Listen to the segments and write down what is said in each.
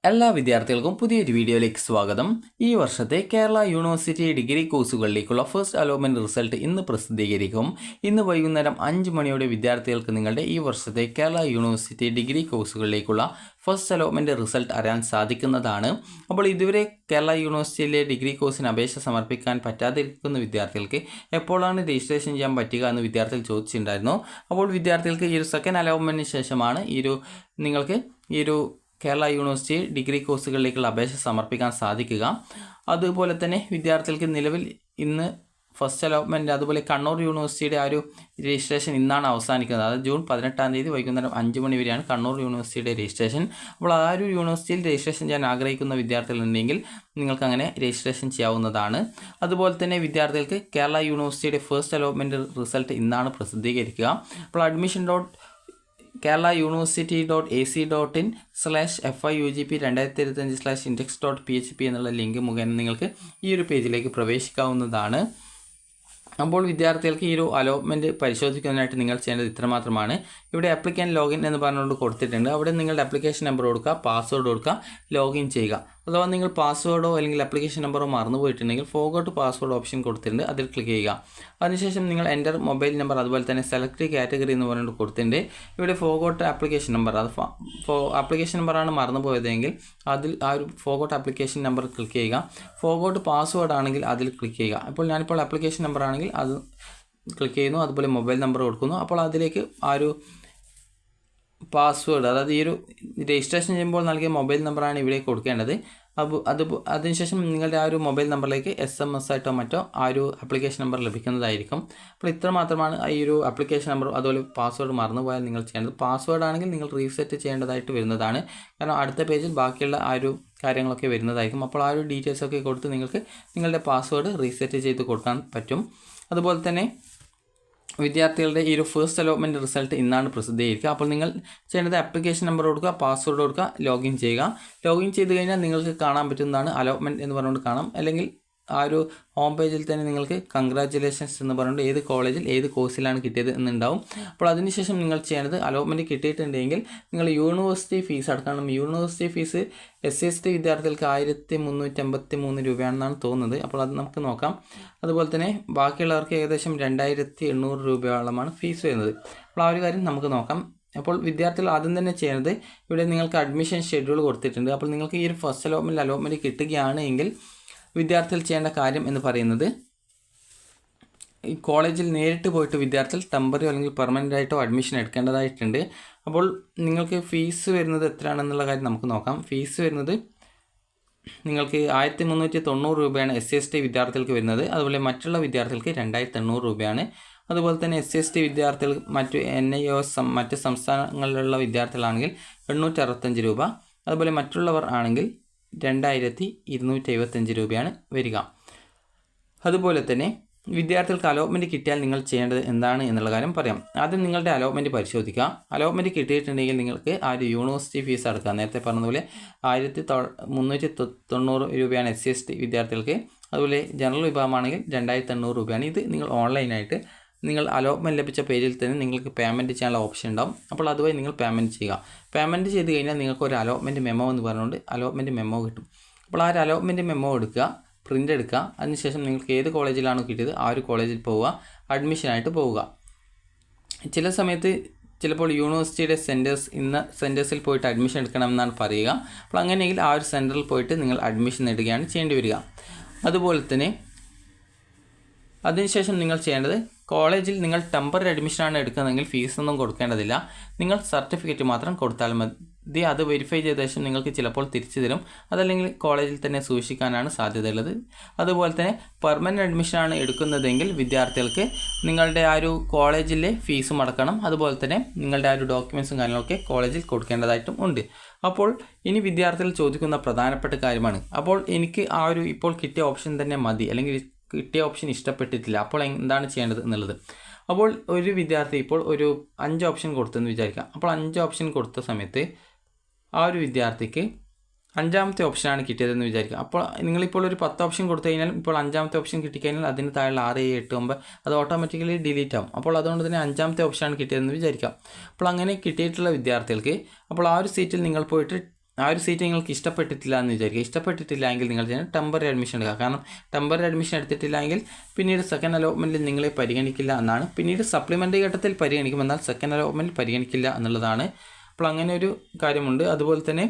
എല്ലാ വിദ്യാർത്ഥികൾക്കും പുതിയൊരു വീഡിയോയിലേക്ക് സ്വാഗതം. ഈ വർഷത്തെ കേരള യൂണിവേഴ്സിറ്റി ഡിഗ്രി കോഴ്സുകളിലേക്കുള്ള ഫസ്റ്റ് അലോട്ട്മെൻറ്റ് റിസൾട്ട് ഇന്ന് പ്രസിദ്ധീകരിക്കും. ഇന്ന് വൈകുന്നേരം 5 മണിയോടെ വിദ്യാർത്ഥികൾക്ക് നിങ്ങളുടെ ഈ വർഷത്തെ കേരള യൂണിവേഴ്സിറ്റി ഡിഗ്രി കോഴ്സുകളിലേക്കുള്ള ഫസ്റ്റ് അലോട്ട്മെൻറ്റ് റിസൾട്ട് അറിയാൻ സാധിക്കുന്നതാണ്. അപ്പോൾ ഇതുവരെ കേരള യൂണിവേഴ്സിറ്റിയിലെ ഡിഗ്രി കോഴ്സിന് അപേക്ഷ സമർപ്പിക്കാൻ പറ്റാതിരിക്കുന്ന വിദ്യാർത്ഥികൾക്ക് എപ്പോഴാണ് രജിസ്ട്രേഷൻ ചെയ്യാൻ പറ്റുക എന്ന് വിദ്യാർത്ഥികൾ ചോദിച്ചിട്ടുണ്ടായിരുന്നു. അപ്പോൾ വിദ്യാർത്ഥികൾക്ക് ഈ ഒരു സെക്കൻഡ് അലോട്ട്മെൻറ്റിന് ശേഷമാണ് നിങ്ങൾക്ക് ഈ ഒരു കേരള യൂണിവേഴ്സിറ്റി ഡിഗ്രി കോഴ്സുകളിലേക്കുള്ള അപേക്ഷ സമർപ്പിക്കാൻ സാധിക്കുക. അതുപോലെ തന്നെ വിദ്യാർത്ഥികൾക്ക് നിലവിൽ ഇന്ന് ഫസ്റ്റ് അലോട്ട്മെൻറ്റ് അതുപോലെ കണ്ണൂർ യൂണിവേഴ്സിറ്റിയുടെ ആ ഒരു രജിസ്ട്രേഷൻ ഇന്നാണ് അവസാനിക്കുന്നത്. അതായത് ജൂൺ 18-ാം തീയതി വൈകുന്നേരം 5 മണി വരെയാണ് കണ്ണൂർ യൂണിവേഴ്സിറ്റിയുടെ രജിസ്ട്രേഷൻ. അപ്പോൾ ആ ഒരു യൂണിവേഴ്സിറ്റിയിൽ രജിസ്ട്രേഷൻ ചെയ്യാൻ ആഗ്രഹിക്കുന്ന വിദ്യാർത്ഥികളുണ്ടെങ്കിൽ നിങ്ങൾക്ക് അങ്ങനെ രജിസ്ട്രേഷൻ ചെയ്യാവുന്നതാണ്. അതുപോലെ തന്നെ വിദ്യാർത്ഥികൾക്ക് കേരള യൂണിവേഴ്സിറ്റിയുടെ ഫസ്റ്റ് അലോട്ട്മെൻറ്റ് റിസൾട്ട് ഇന്നാണ് പ്രസിദ്ധീകരിക്കുക. അപ്പോൾ admission.keralauniversity.ac.in/FIUGP 2025/index.php എന്നുള്ള ലിങ്ക് മുഖേന നിങ്ങൾക്ക് ഈ ഒരു പേജിലേക്ക് പ്രവേശിക്കാവുന്നതാണ്. അപ്പോൾ വിദ്യാർത്ഥികൾക്ക് ഈ ഒരു അലോട്ട്മെൻറ്റ് പരിശോധിക്കുന്നതിനായിട്ട് നിങ്ങൾ ചെയ്യേണ്ടത് ഇത്രമാത്രമാണ്. ഇവിടെ ആപ്ലിക്കൻ ലോഗിൻ എന്ന് പറഞ്ഞുകൊണ്ട് കൊടുത്തിട്ടുണ്ട്. അവിടെ നിങ്ങളുടെ ആപ്ലിക്കേഷൻ നമ്പർ കൊടുക്കുക, പാസ്വേഡ് കൊടുക്കുക, ലോഗിൻ ചെയ്യുക. അഥവാ നിങ്ങൾ പാസ്വേഡോ അല്ലെങ്കിൽ ആപ്ലിക്കേഷൻ നമ്പറോ മറന്നു പോയിട്ടുണ്ടെങ്കിൽ ഫോർഗോട്ട് പാസ്വേഡ് ഓപ്ഷൻ കൊടുത്തിട്ടുണ്ട്, അതിൽ ക്ലിക്ക് ചെയ്യുക. അതിനുശേഷം നിങ്ങൾ എൻ്റർ മൊബൈൽ നമ്പർ അതുപോലെ തന്നെ സെലക്ട് കാറ്റഗറി എന്ന് പറഞ്ഞുകൊണ്ട് കൊടുത്തിട്ടുണ്ട്. ഇവിടെ ഫോർഗോട്ട് ആപ്ലിക്കേഷൻ നമ്പർ, അത് ആപ്ലിക്കേഷൻ നമ്പറാണ് മറന്നു പോയതെങ്കിൽ അതിൽ ആ ഒരു ഫോർഗോട്ട് ആപ്ലിക്കേഷൻ നമ്പർ ക്ലിക്ക് ചെയ്യുക. ഫോർഗോട്ട് പാസ്വേഡ് ആണെങ്കിൽ അതിൽ ക്ലിക്ക് ചെയ്യുക. അപ്പോൾ ഞാനിപ്പോൾ ആപ്ലിക്കേഷൻ നമ്പർ ആണെങ്കിൽ അത് ക്ലിക്ക് ചെയ്യുന്നു, അതുപോലെ മൊബൈൽ നമ്പർ കൊടുക്കുന്നു. അപ്പോൾ അതിലേക്ക് ആ ഒരു പാസ്വേഡ്, അതായത് ഈ ഒരു രജിസ്ട്രേഷൻ ചെയ്യുമ്പോൾ നൽകിയ മൊബൈൽ നമ്പറാണ് ഇവിടെ കൊടുക്കേണ്ടത്. അതിനുശേഷം നിങ്ങളുടെ ആ ഒരു മൊബൈൽ നമ്പറിലേക്ക് SMS ആയിട്ടോ മറ്റോ ആ ഒരു ആപ്ലിക്കേഷൻ നമ്പർ ലഭിക്കുന്നതായിരിക്കും. അപ്പോൾ ഇത്ര മാത്രമാണ് ഈ ഒരു ആപ്ലിക്കേഷൻ നമ്പർ അതുപോലെ പാസ്വേഡ് മറന്നുപോയാൽ നിങ്ങൾ ചെയ്യേണ്ടത്. പാസ്വേഡ് ആണെങ്കിൽ നിങ്ങൾ റീസെറ്റ് ചെയ്യേണ്ടതായിട്ട് വരുന്നതാണ്. കാരണം അടുത്ത പേജിൽ ബാക്കിയുള്ള ആ ഒരു കാര്യങ്ങളൊക്കെ വരുന്നതായിരിക്കും. അപ്പോൾ ആ ഒരു ഡീറ്റെയിൽസൊക്കെ കൊടുത്ത് നിങ്ങൾക്ക് നിങ്ങളുടെ പാസ്വേഡ് റീസെറ്റ് ചെയ്ത് കൊടുക്കാൻ പറ്റും. അതുപോലെ തന്നെ വിദ്യാർത്ഥികളുടെ ഈ ഒരു ഫസ്റ്റ് അലോട്ട്മെൻറ്റ് റിസൾട്ട് ഇന്നാണ് പ്രസിദ്ധീകരിക്കുക. അപ്പോൾ നിങ്ങൾ ചെയ്യേണ്ടത് ആപ്ലിക്കേഷൻ നമ്പർ കൊടുക്കുക, പാസ്വേഡ് കൊടുക്കുക, ലോഗിൻ ചെയ്യുക. ലോഗിൻ ചെയ്ത് കഴിഞ്ഞാൽ നിങ്ങൾക്ക് കാണാൻ പറ്റുന്നതാണ് അലോട്ട്മെൻറ്റ് എന്ന് പറഞ്ഞുകൊണ്ട് കാണാം. അല്ലെങ്കിൽ ആ ഒരു ഹോം പേജിൽ തന്നെ നിങ്ങൾക്ക് കൺഗ്രാജുലേഷൻസ് എന്ന് പറഞ്ഞുകൊണ്ട് ഏത് കോളേജിൽ ഏത് കോഴ്സിലാണ് കിട്ടിയത് എന്നുണ്ടാവും. അപ്പോൾ അതിനുശേഷം നിങ്ങൾ ചെയ്യേണ്ടത് അലോട്ട്മെൻറ്റ് കിട്ടിയിട്ടുണ്ടെങ്കിൽ നിങ്ങൾ യൂണിവേഴ്സിറ്റി ഫീസ് അടക്കണം. യൂണിവേഴ്സിറ്റി ഫീസ് SC/ST വിദ്യാർത്ഥികൾക്ക് 1353 രൂപയാണെന്നാണ് തോന്നുന്നത്. അപ്പോൾ അത് നമുക്ക് നോക്കാം. അതുപോലെ തന്നെ ബാക്കിയുള്ളവർക്ക് ഏകദേശം 2800 രൂപയോളമാണ് ഫീസ് വരുന്നത്. അപ്പോൾ ആ ഒരു കാര്യം നമുക്ക് നോക്കാം. അപ്പോൾ വിദ്യാർത്ഥികൾ ആദ്യം തന്നെ ചെയ്യുന്നത് ഇവിടെ നിങ്ങൾക്ക് അഡ്മിഷൻ ഷെഡ്യൂൾ കൊടുത്തിട്ടുണ്ട്. അപ്പോൾ നിങ്ങൾക്ക് ഈ ഒരു ഫസ്റ്റ് അലോട്ട്മെൻറ്റ് കിട്ടുകയാണ് എങ്കിൽ വിദ്യാർത്ഥികൾ ചെയ്യേണ്ട കാര്യം എന്ന് പറയുന്നത് ഈ കോളേജിൽ നേരിട്ട് പോയിട്ട് വിദ്യാർത്ഥികൾ ടെമ്പററി അല്ലെങ്കിൽ പെർമനൻ്റ് ആയിട്ടോ അഡ്മിഷൻ എടുക്കേണ്ടതായിട്ടുണ്ട്. അപ്പോൾ നിങ്ങൾക്ക് ഫീസ് വരുന്നത് എത്രയാണെന്നുള്ള കാര്യം നമുക്ക് നോക്കാം. ഫീസ് വരുന്നത് നിങ്ങൾക്ക് 1390 രൂപയാണ് SC/ST വിദ്യാർത്ഥികൾക്ക് വരുന്നത്. അതുപോലെ മറ്റുള്ള വിദ്യാർത്ഥികൾക്ക് 2800 രൂപയാണ്. അതുപോലെ തന്നെ SC/ST വിദ്യാർത്ഥികൾ മറ്റു NIOS മറ്റ് സംസ്ഥാനങ്ങളിലുള്ള വിദ്യാർത്ഥികളാണെങ്കിൽ 865 രൂപ. അതുപോലെ മറ്റുള്ളവർ ആണെങ്കിൽ 2275 രൂപയാണ് വരിക. അതുപോലെ തന്നെ വിദ്യാർത്ഥികൾക്ക് അലോട്ട്മെൻറ്റ് കിട്ടിയാൽ നിങ്ങൾ ചെയ്യേണ്ടത് എന്താണ് എന്നുള്ള കാര്യം പറയാം. ആദ്യം നിങ്ങളുടെ അലോട്ട്മെൻറ്റ് പരിശോധിക്കുക. അലോട്ട്മെൻറ്റ് കിട്ടിയിട്ടുണ്ടെങ്കിൽ നിങ്ങൾക്ക് ആ ഒരു യൂണിവേഴ്സിറ്റി ഫീസ് അടക്കുക. നേരത്തെ പറഞ്ഞതുപോലെ 1390 രൂപയാണ് SC/ST വിദ്യാർത്ഥികൾക്ക്. അതുപോലെ ജനറൽ വിഭാഗമാണെങ്കിൽ 2800 രൂപയാണ്. ഇത് നിങ്ങൾ ഓൺലൈനായിട്ട് നിങ്ങൾ അലോട്ട്മെൻറ്റ് ലഭിച്ച പേജിൽ തന്നെ നിങ്ങൾക്ക് പേയ്മെൻറ്റ് ചെയ്യാനുള്ള ഓപ്ഷൻ ഉണ്ടാവും. അപ്പോൾ അതുവഴി നിങ്ങൾ പേയ്മെൻറ്റ് ചെയ്യുക. പേയ്മെൻറ്റ് ചെയ്ത് കഴിഞ്ഞാൽ നിങ്ങൾക്ക് ഒരു അലോട്ട്മെൻറ്റ് മെമ്മോ എന്ന് പറഞ്ഞുകൊണ്ട് അലോട്ട്മെൻറ്റ് മെമ്മോ കിട്ടും. അപ്പോൾ ആ ഒരു അലോട്ട്മെൻറ്റ് മെമ്മോ എടുക്കുക, പ്രിൻ്റ് എടുക്കുക. അതിനുശേഷം നിങ്ങൾക്ക് ഏത് കോളേജിലാണോ കിട്ടിയത് ആ ഒരു കോളേജിൽ പോവുക, അഡ്മിഷനായിട്ട് പോവുക. ചില സമയത്ത് ചിലപ്പോൾ യൂണിവേഴ്സിറ്റിയുടെ സെൻറ്റേഴ്സിൽ പോയിട്ട് അഡ്മിഷൻ എടുക്കണമെന്നാണ് പറയുക. അപ്പോൾ അങ്ങനെയെങ്കിൽ ആ ഒരു സെൻറ്ററിൽ പോയിട്ട് നിങ്ങൾ അഡ്മിഷൻ നേടുകയാണ് ചെയ്യേണ്ടി വരിക. അതുപോലെ തന്നെ അതിനുശേഷം നിങ്ങൾ ചെയ്യേണ്ടത് കോളേജിൽ നിങ്ങൾ ടെമ്പററി അഡ്മിഷനാണ് എടുക്കുന്നതെങ്കിൽ ഫീസൊന്നും കൊടുക്കേണ്ടതില്ല. നിങ്ങൾ സർട്ടിഫിക്കറ്റ് മാത്രം കൊടുത്താൽ മതി. അത് വെരിഫൈ ചെയ്ത ശേഷം നിങ്ങൾക്ക് ചിലപ്പോൾ തിരിച്ചു തരും. അതല്ലെങ്കിൽ കോളേജിൽ തന്നെ സൂക്ഷിക്കാനാണ് സാധ്യതയുള്ളത്. അതുപോലെ തന്നെ പെർമനൻ്റ് അഡ്മിഷനാണ് എടുക്കുന്നതെങ്കിൽ വിദ്യാർത്ഥികൾക്ക് നിങ്ങളുടെ ആ ഒരു കോളേജിലെ ഫീസും അടക്കണം. അതുപോലെ തന്നെ നിങ്ങളുടെ ആ ഒരു ഡോക്യുമെൻറ്റ്സും കാര്യങ്ങളൊക്കെ കോളേജിൽ കൊടുക്കേണ്ടതായിട്ടും ഉണ്ട്. അപ്പോൾ ഇനി വിദ്യാർത്ഥികൾ ചോദിക്കുന്ന പ്രധാനപ്പെട്ട കാര്യമാണ്, അപ്പോൾ എനിക്ക് ആ ഒരു ഇപ്പോൾ കിട്ടിയ ഓപ്ഷൻ തന്നെ മതി, അല്ലെങ്കിൽ കിട്ടിയ ഓപ്ഷൻ ഇഷ്ടപ്പെട്ടിട്ടില്ല, അപ്പോൾ എന്താണ് ചെയ്യേണ്ടത് എന്നുള്ളത്. അപ്പോൾ ഒരു വിദ്യാർത്ഥി ഇപ്പോൾ ഒരു 5 ഓപ്ഷൻ കൊടുത്തെന്ന് വിചാരിക്കാം. അപ്പോൾ 5 ഓപ്ഷൻ കൊടുത്ത സമയത്ത് ആ ഒരു വിദ്യാർത്ഥിക്ക് 5ാമത്തെ ഓപ്ഷനാണ് കിട്ടിയതെന്ന് വിചാരിക്കുക. അപ്പോൾ നിങ്ങളിപ്പോൾ ഒരു 10 ഓപ്ഷൻ കൊടുത്തു കഴിഞ്ഞാൽ ഇപ്പോൾ 5ാമത്തെ ഓപ്ഷൻ കിട്ടിക്കഴിഞ്ഞാൽ അതിന് താഴെ 6, 7, 8, 9 അത് ഓട്ടോമാറ്റിക്കലി ഡിലീറ്റ് ആവും. അപ്പോൾ അതുകൊണ്ട് തന്നെ 5ാമത്തെ ഓപ്ഷനാണ് കിട്ടിയതെന്ന് വിചാരിക്കാം. അപ്പോൾ അങ്ങനെ കിട്ടിയിട്ടുള്ള വിദ്യാർത്ഥികൾക്ക് അപ്പോൾ ആ ഒരു സീറ്റിൽ നിങ്ങൾ പോയിട്ട് ആ ഒരു സീറ്റ് നിങ്ങൾക്ക് ഇഷ്ടപ്പെട്ടിട്ടില്ല എന്ന് വിചാരിക്കുക. ഇഷ്ടപ്പെട്ടിട്ടില്ല എങ്കിൽ നിങ്ങൾ ചെയ്യുന്നത് ടെമ്പററി അഡ്മിഷൻ എടുക്കുക. കാരണം ടെമ്പററി അഡ്മിഷൻ എടുത്തിട്ടില്ല എങ്കിൽ പിന്നീട് സെക്കൻഡ് അലോട്ട്മെൻറ്റിൽ നിങ്ങളെ പരിഗണിക്കില്ല എന്നാണ്. പിന്നീട് സപ്ലിമെൻ്ററി ഘട്ടത്തിൽ പരിഗണിക്കും, എന്നാൽ സെക്കൻഡ് അലോട്ട്മെൻറ്റിൽ പരിഗണിക്കില്ല എന്നുള്ളതാണ്. അപ്പോൾ അങ്ങനെ ഒരു കാര്യമുണ്ട്. അതുപോലെ തന്നെ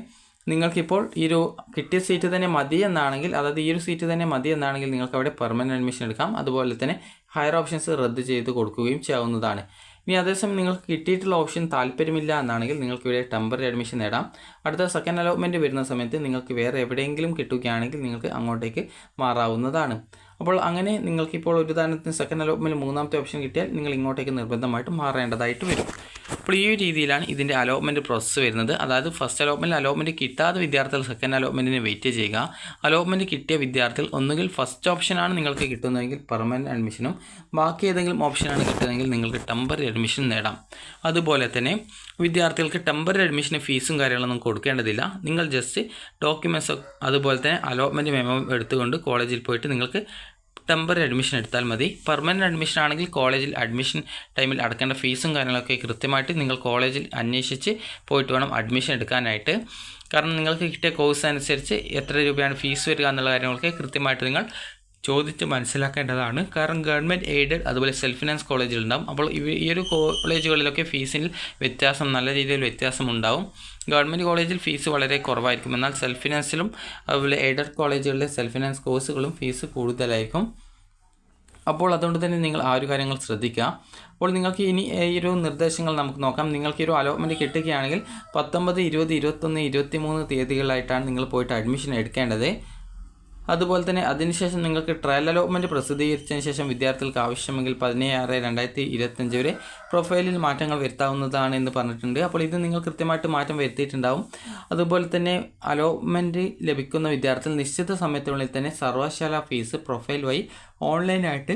നിങ്ങൾക്കിപ്പോൾ ഈ ഒരു കിട്ടിയ സീറ്റ് തന്നെ മതി എന്നാണെങ്കിൽ, അതായത് ഈ ഒരു സീറ്റ് തന്നെ മതി എന്നാണെങ്കിൽ നിങ്ങൾക്ക് അവിടെ പെർമനൻറ്റ് അഡ്മിഷൻ എടുക്കാം. അതുപോലെ തന്നെ ഹയർ ഓപ്ഷൻസ് റദ്ദ് ചെയ്ത് കൊടുക്കുകയും ചെയ്യാവുന്നതാണ്. ഇനി അതേസമയം നിങ്ങൾക്ക് കിട്ടിയിട്ടുള്ള ഓപ്ഷൻ താല്പര്യമില്ല എന്നാണെങ്കിൽ നിങ്ങൾക്ക് ഇവിടെ ടെമ്പററി അഡ്മിഷൻ നേടാം. അടുത്ത സെക്കൻഡ് അലോട്ട്മെൻറ്റ് വരുന്ന സമയത്ത് നിങ്ങൾക്ക് വേറെ എവിടെയെങ്കിലും കിട്ടുകയാണെങ്കിൽ നിങ്ങൾക്ക് അങ്ങോട്ടേക്ക് മാറാവുന്നതാണ്. അപ്പോൾ അങ്ങനെ നിങ്ങൾക്കിപ്പോൾ ഒരു ഉദാഹരണത്തിന് സെക്കൻഡ് അലോട്ട്മെൻറ്റ് മൂന്നാമത്തെ ഓപ്ഷൻ കിട്ടിയാൽ നിങ്ങൾ ഇങ്ങോട്ടേക്ക് നിർബന്ധമായിട്ട് മാറേണ്ടതായിട്ട് വരും. അപ്പോൾ ഈ ഒരു രീതിയിലാണ് ഇതിൻ്റെ അലോട്ട്മെൻറ്റ് പ്രോസസ്സ് വരുന്നത്. അതായത് ഫസ്റ്റ് അലോട്ട്മെൻറ്റ് കിട്ടാത്ത വിദ്യാർത്ഥികൾ സെക്കൻഡ് അലോട്ട്മെൻറ്റിന് വെയിറ്റ് ചെയ്യുക. അലോട്ട്മെൻറ്റ് കിട്ടിയ വിദ്യാർത്ഥികൾ ഒന്നുകിൽ ഫസ്റ്റ് ഓപ്ഷനാണ് നിങ്ങൾക്ക് കിട്ടുന്നതെങ്കിൽ പെർമനൻറ്റ് അഡ്മിഷനും, ബാക്കി ഏതെങ്കിലും ഓപ്ഷനാണ് കിട്ടുന്നതെങ്കിൽ നിങ്ങൾക്ക് ടെമ്പററി അഡ്മിഷൻ നേടാം. അതുപോലെ തന്നെ വിദ്യാർത്ഥികൾക്ക് ടെമ്പററി അഡ്മിഷന് ഫീസും കാര്യങ്ങളൊന്നും കൊടുക്കേണ്ടതില്ല. നിങ്ങൾ ജസ്റ്റ് ഡോക്യുമെൻറ്റ്സ് അതുപോലെ തന്നെ അലോട്ട്മെൻറ്റ് മെമ്മോ എടുത്തുകൊണ്ട് കോളേജിൽ പോയിട്ട് നിങ്ങൾക്ക് ടെമ്പററി അഡ്മിഷൻ എടുത്താൽ മതി. പെർമനൻറ്റ് അഡ്മിഷൻ ആണെങ്കിൽ കോളേജിൽ അഡ്മിഷൻ ടൈമിൽ അടക്കേണ്ട ഫീസും കാര്യങ്ങളൊക്കെ കൃത്യമായിട്ട് നിങ്ങൾ കോളേജിൽ അന്വേഷിച്ച് പോയിട്ട് വേണം അഡ്മിഷൻ എടുക്കാനായിട്ട്. കാരണം നിങ്ങൾക്ക് കിട്ടിയ കോഴ്സ് അനുസരിച്ച് എത്ര രൂപയാണ് ഫീസ് വരിക എന്നുള്ള കാര്യങ്ങളൊക്കെ കൃത്യമായിട്ട് നിങ്ങൾ ചോദിച്ച് മനസ്സിലാക്കേണ്ടതാണ്. കാരണം ഗവൺമെൻറ് എയ്ഡഡ് അതുപോലെ സെൽഫ് ഫിനാൻസ് കോളേജുകളുണ്ടാകും. അപ്പോൾ ഈ ഒരു കോളേജുകളിലൊക്കെ ഫീസിൽ നല്ല രീതിയിൽ വ്യത്യാസം ഉണ്ടാവും. ഗവൺമെൻറ് കോളേജിൽ ഫീസ് വളരെ കുറവായിരിക്കും, എന്നാൽ സെൽഫ് ഫിനാൻസിലും അതുപോലെ എയ്ഡഡ് കോളേജുകളിലെ സെൽഫ് ഫിനാൻസ് കോഴ്സുകളും ഫീസ് കൂടുതലായിരിക്കും. അപ്പോൾ അതുകൊണ്ട് തന്നെ നിങ്ങൾ ആ ഒരു കാര്യങ്ങൾ ശ്രദ്ധിക്കുക. അപ്പോൾ നിങ്ങൾക്ക് ഇനി ഈ ഒരു നിർദ്ദേശങ്ങൾ നമുക്ക് നോക്കാം. നിങ്ങൾക്ക് ഈ ഒരു അലോട്ട്മെൻറ്റ് കിട്ടുകയാണെങ്കിൽ 19, 20, 21, 23 തീയതികളായിട്ടാണ് നിങ്ങൾ പോയിട്ട് അഡ്മിഷൻ എടുക്കേണ്ടത്. അതുപോലെ തന്നെ അതിനുശേഷം നിങ്ങൾക്ക് ട്രയൽ അലോട്ട്മെൻറ്റ് പ്രസിദ്ധീകരിച്ചതിന് ശേഷം വിദ്യാർത്ഥികൾക്ക് ആവശ്യമെങ്കിൽ 17/6/2025 വരെ പ്രൊഫൈലിൽ മാറ്റങ്ങൾ വരുത്താവുന്നതാണ് എന്ന് പറഞ്ഞിട്ടുണ്ട്. അപ്പോൾ ഇത് നിങ്ങൾ കൃത്യമായിട്ട് മാറ്റം വരുത്തിയിട്ടുണ്ടാവും. അതുപോലെ തന്നെ അലോട്ട്മെൻറ്റ് ലഭിക്കുന്ന വിദ്യാർത്ഥികൾ നിശ്ചിത സമയത്തിനുള്ളിൽ തന്നെ സർവകലാശാല ഫീസ് പ്രൊഫൈൽ വഴി ഓൺലൈനായിട്ട്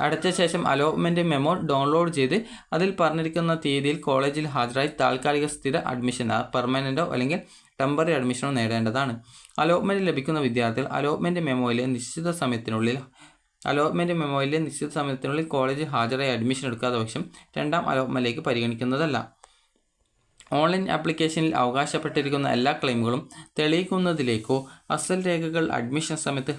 അടച്ച ശേഷം അലോട്ട്മെൻറ്റ് മെമ്മോ ഡൗൺലോഡ് ചെയ്ത് അതിൽ പറഞ്ഞിരിക്കുന്ന തീയതിയിൽ കോളേജിൽ ഹാജരായി താൽക്കാലിക സ്ഥിര അഡ്മിഷൻ പെർമനൻറ്റോ അല്ലെങ്കിൽ ടെമ്പററി അഡ്മിഷനോ നേടേണ്ടതാണ്. അലോട്ട്മെൻറ്റ് ലഭിക്കുന്ന വിദ്യാർത്ഥികൾ അലോട്ട്മെൻറ്റ് മെമ്മോയിലെ നിശ്ചിത സമയത്തിനുള്ളിൽ കോളേജിൽ ഹാജരായി അഡ്മിഷൻ എടുക്കാത്ത പക്ഷം രണ്ടാം അലോട്ട്മെൻറ്റിലേക്ക് പരിഗണിക്കുന്നതല്ല. ഓൺലൈൻ ആപ്ലിക്കേഷനിൽ അവകാശപ്പെട്ടിരിക്കുന്ന എല്ലാ ക്ലെയിമുകളും തെളിയിക്കുന്നതിലേക്കോ അസൽ രേഖകൾ അഡ്മിഷൻ സമയത്ത്,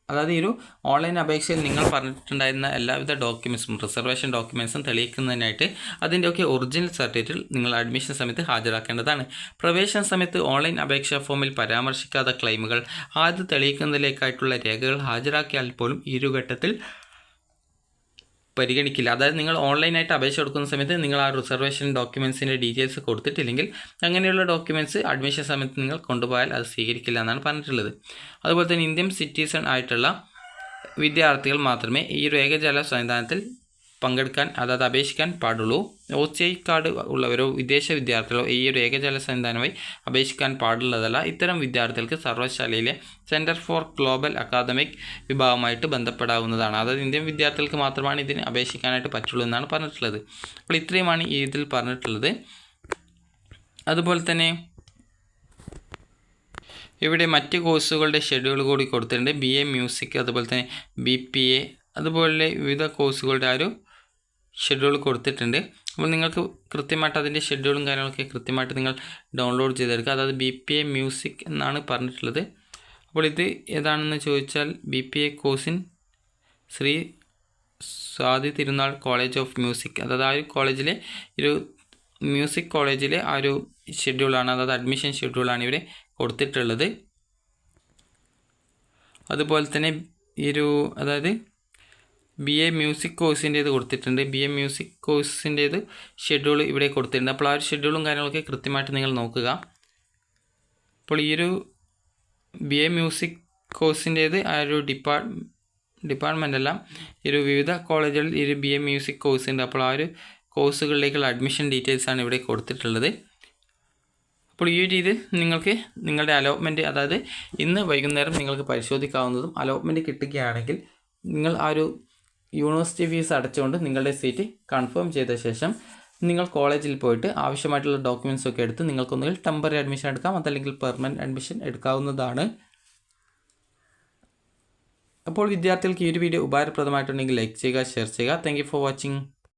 അതായത് ഈ ഒരു ഓൺലൈൻ അപേക്ഷയിൽ നിങ്ങൾ പറഞ്ഞിട്ടുണ്ടായിരുന്ന എല്ലാവിധ ഡോക്യുമെൻറ്റ്സും റിസർവേഷൻ ഡോക്യുമെൻറ്റ്സും തെളിയിക്കുന്നതിനായിട്ട് അതിൻ്റെയൊക്കെ ഒറിജിനൽ സർട്ടിഫിക്കറ്റ് നിങ്ങൾ അഡ്മിഷൻ സമയത്ത് ഹാജരാക്കേണ്ടതാണ്. പ്രവേശന സമയത്ത് ഓൺലൈൻ അപേക്ഷാ ഫോമിൽ പരാമർശിക്കാത്ത ക്ലെയിമുകൾ ആദ്യം തെളിയിക്കുന്നതിലേക്കായിട്ടുള്ള രേഖകൾ ഹാജരാക്കിയാൽ പോലും ഈ ഒരു ഘട്ടത്തിൽ പരിഗണിക്കില്ല. അതായത് നിങ്ങൾ ഓൺലൈനായിട്ട് അപേക്ഷ കൊടുക്കുന്ന സമയത്ത് നിങ്ങൾ ആ റിസർവേഷൻ ഡോക്യുമെൻറ്റ്സിൻ്റെ ഡീറ്റെയിൽസ് കൊടുത്തിട്ടില്ലെങ്കിൽ അങ്ങനെയുള്ള ഡോക്യുമെൻറ്റ്സ് അഡ്മിഷൻ സമയത്ത് നിങ്ങൾ കൊണ്ടുപോയാൽ അത് സ്വീകരിക്കില്ല എന്നാണ് പറഞ്ഞിട്ടുള്ളത്. അതുപോലെ തന്നെ ഇന്ത്യൻ സിറ്റിസൺ ആയിട്ടുള്ള വിദ്യാർത്ഥികൾ മാത്രമേ ഈ ഒരു ഏകജാല സംവിധാനത്തിൽ പങ്കെടുക്കാൻ, അതായത് അപേക്ഷിക്കാൻ പാടുള്ളൂ. OCI കാർഡ് ഉള്ളവരോ വിദേശ വിദ്യാർത്ഥികളോ ഈ ഒരു ഏകജാല സംവിധാനമായി അപേക്ഷിക്കാൻ പാടുള്ളതല്ല. ഇത്തരം വിദ്യാർത്ഥികൾക്ക് സർവകലാശാലയിലെ സെൻറ്റർ ഫോർ ഗ്ലോബൽ അക്കാദമിക് വിഭാഗമായിട്ട് ബന്ധപ്പെടാവുന്നതാണ്. അതായത് ഇന്ത്യൻ വിദ്യാർത്ഥികൾക്ക് മാത്രമാണ് ഇതിന് അപേക്ഷിക്കാനായിട്ട് പറ്റുള്ളൂ എന്നാണ് പറഞ്ഞിട്ടുള്ളത്. അപ്പോൾ ഇത്രയുമാണ് ഇതിൽ പറഞ്ഞിട്ടുള്ളത്. അതുപോലെ തന്നെ ഇവിടെ മറ്റ് കോഴ്സുകളുടെ ഷെഡ്യൂൾ കൂടി കൊടുത്തിട്ടുണ്ട്. BA മ്യൂസിക്, അതുപോലെ തന്നെ BPA, അതുപോലെ വിവിധ കോഴ്സുകളുടെ ആ ഒരു ഷെഡ്യൂൾ കൊടുത്തിട്ടുണ്ട്. അപ്പോൾ നിങ്ങൾക്ക് കൃത്യമായിട്ട് അതിൻ്റെ ഷെഡ്യൂളും കാര്യങ്ങളൊക്കെ കൃത്യമായിട്ട് നിങ്ങൾ ഡൗൺലോഡ് ചെയ്തെടുക്കുക. അതായത് BPA മ്യൂസിക് എന്നാണ് പറഞ്ഞിട്ടുള്ളത്. അപ്പോൾ ഇത് ഏതാണെന്ന് ചോദിച്ചാൽ BPA കോഴ്സിൻ Shri Swathi Thirunal college of music, അതായത് ആ ഒരു കോളേജിലെ ഒരു മ്യൂസിക് കോളേജിലെ ആ ഒരു ഷെഡ്യൂളാണ്, അതായത് അഡ്മിഷൻ ഷെഡ്യൂളാണ് ഇവിടെ കൊടുത്തിട്ടുള്ളത്. അതുപോലെ തന്നെ ഈ ഒരു അതായത് BA മ്യൂസിക് കോഴ്സിൻ്റേത് കൊടുത്തിട്ടുണ്ട്. BA മ്യൂസിക് കോഴ്സിൻ്റേത് ഷെഡ്യൂൾ ഇവിടെ കൊടുത്തിട്ടുണ്ട്. അപ്പോൾ ആ ഒരു ഷെഡ്യൂളും കാര്യങ്ങളൊക്കെ കൃത്യമായിട്ട് നിങ്ങൾ നോക്കുക. അപ്പോൾ ഈ ഒരു BA മ്യൂസിക് കോഴ്സിൻ്റേത് ആ ഒരു ഡിപ്പാർട്ട്മെൻ്റ് അല്ല, ഈ ഒരു വിവിധ കോളേജുകളിൽ ഈ ഒരു BA മ്യൂസിക് കോഴ്സ് ഉണ്ട്. അപ്പോൾ ആ ഒരു കോഴ്സുകളിലേക്കുള്ള അഡ്മിഷൻ ഡീറ്റെയിൽസാണ് ഇവിടെ കൊടുത്തിട്ടുള്ളത്. അപ്പോൾ ഈ ഒരു ഇത് നിങ്ങൾക്ക് നിങ്ങളുടെ അലോട്ട്മെൻറ്റ്, അതായത് ഇന്ന് വൈകുന്നേരം നിങ്ങൾക്ക് പരിശോധിക്കാവുന്നതും, അലോട്ട്മെൻറ്റ് കിട്ടുകയാണെങ്കിൽ നിങ്ങൾ ആ ഒരു യൂണിവേഴ്സിറ്റി ഫീസ് അടച്ചുകൊണ്ട് നിങ്ങളുടെ സീറ്റ് കൺഫേം ചെയ്ത ശേഷം നിങ്ങൾ കോളേജിൽ പോയിട്ട് ആവശ്യമായിട്ടുള്ള ഡോക്യുമെൻറ്റ്സ് ഒക്കെ എടുത്ത് നിങ്ങൾക്കൊന്നുകിൽ ടെമ്പററി അഡ്മിഷൻ എടുക്കാം, അതല്ലെങ്കിൽ പെർമനൻറ്റ് അഡ്മിഷൻ എടുക്കാവുന്നതാണ്. അപ്പോൾ വിദ്യാർത്ഥികൾക്ക് ഈ ഒരു വീഡിയോ ഉപകാരപ്രദമായിട്ടുണ്ടെങ്കിൽ ലൈക്ക് ചെയ്യുക, ഷെയർ ചെയ്യുക. Thank you for watching.